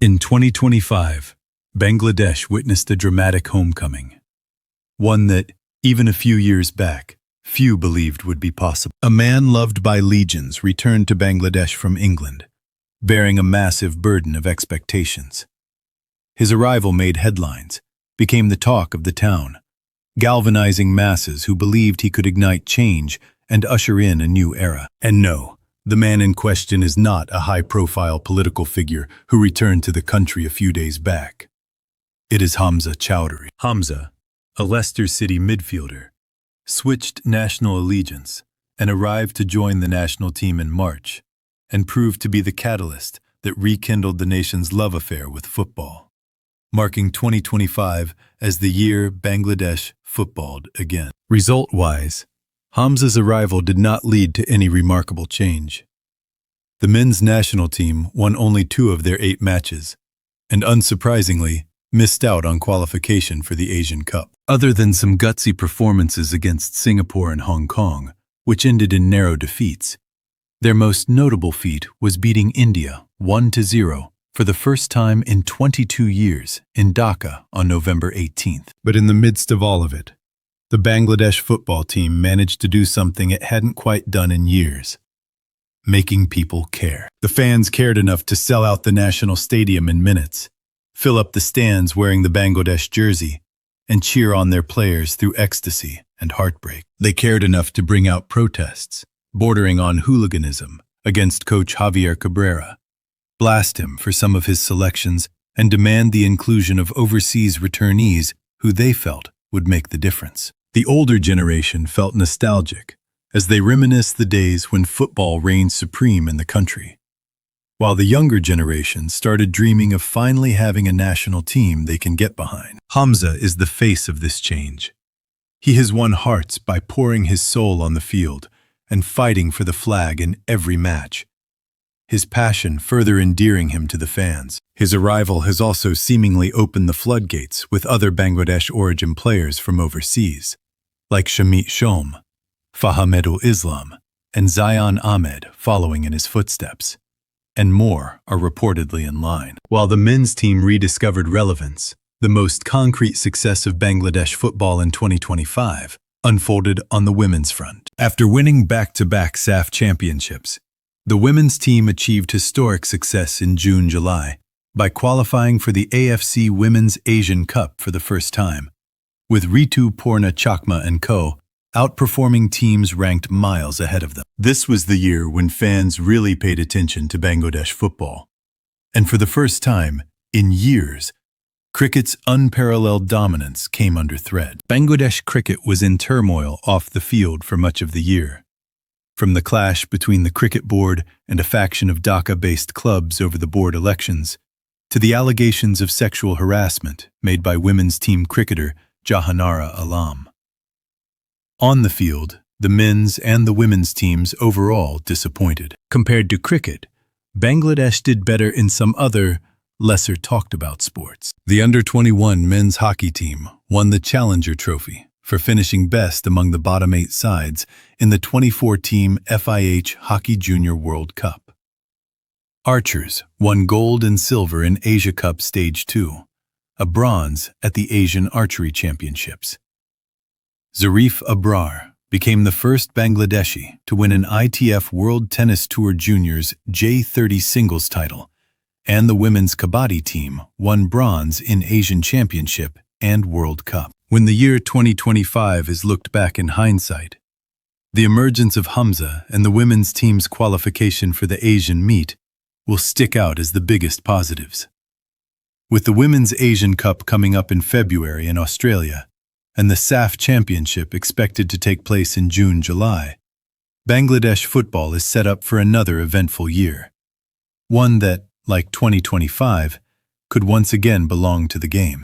In 2025, Bangladesh witnessed a dramatic homecoming. One that, even a few years back, few believed would be possible. A man loved by legions returned to Bangladesh from England, bearing a massive burden of expectations. His arrival made headlines, became the talk of the town, galvanizing masses who believed he could ignite change and usher in a new era. And no, the man in question is not a high-profile political figure who returned to the country a few days back. It is Hamza Choudhury. Hamza, a Leicester City midfielder, switched national allegiance and arrived to join the national team in March, and proved to be the catalyst that rekindled the nation's love affair with football, marking 2025 as the year Bangladesh footballed again. Result-wise, Hamza's arrival did not lead to any remarkable change. The men's national team won only 2 of their 8 matches, and unsurprisingly, missed out on qualification for the Asian Cup. Other than some gutsy performances against Singapore and Hong Kong, which ended in narrow defeats, their most notable feat was beating India 1-0 for the first time in 22 years in Dhaka on November 18th. But in the midst of all of it, the Bangladesh football team managed to do something it hadn't quite done in years: making people care. The fans cared enough to sell out the national stadium in minutes, fill up the stands wearing the Bangladesh jersey, and cheer on their players through ecstasy and heartbreak. They cared enough to bring out protests, bordering on hooliganism, against coach Javier Cabrera, blast him for some of his selections, and demand the inclusion of overseas returnees who they felt would make the difference. The older generation felt nostalgic as they reminisced the days when football reigned supreme in the country, while the younger generation started dreaming of finally having a national team they can get behind. Hamza is the face of this change. He has won hearts by pouring his soul on the field and fighting for the flag in every match, his passion further endearing him to the fans. His arrival has also seemingly opened the floodgates with other Bangladesh origin players from overseas, like Shamit Shom, Fahamedul Islam, and Zion Ahmed following in his footsteps, and more are reportedly in line. While the men's team rediscovered relevance, the most concrete success of Bangladesh football in 2025 unfolded on the women's front. After winning back-to-back SAF championships, the women's team achieved historic success in June-July by qualifying for the AFC Women's Asian Cup for the first time, with Ritu Purna Chakma and co. outperforming teams ranked miles ahead of them. This was the year when fans really paid attention to Bangladesh football, and for the first time in years, cricket's unparalleled dominance came under threat. Bangladesh cricket was in turmoil off the field for much of the year, from the clash between the cricket board and a faction of Dhaka-based clubs over the board elections, to the allegations of sexual harassment made by women's team cricketer Jahanara Alam. On the field, the men's and the women's teams overall disappointed. Compared to cricket, Bangladesh did better in some other, lesser talked about sports. The under-21 men's hockey team won the Challenger Trophy for finishing best among the bottom 8 sides in the 24-team FIH Hockey Junior World Cup. Archers won gold and silver in Asia Cup Stage 2, a bronze at the Asian Archery Championships. Zarif Abrar became the first Bangladeshi to win an ITF World Tennis Tour Juniors J30 singles title, and the women's kabaddi team won bronze in Asian Championship and World Cup. When the year 2025 is looked back in hindsight, the emergence of Hamza and the women's team's qualification for the Asian meet will stick out as the biggest positives. With the Women's Asian Cup coming up in February in Australia, and the SAF Championship expected to take place in June-July, Bangladesh football is set up for another eventful year, one that, like 2025, could once again belong to the game.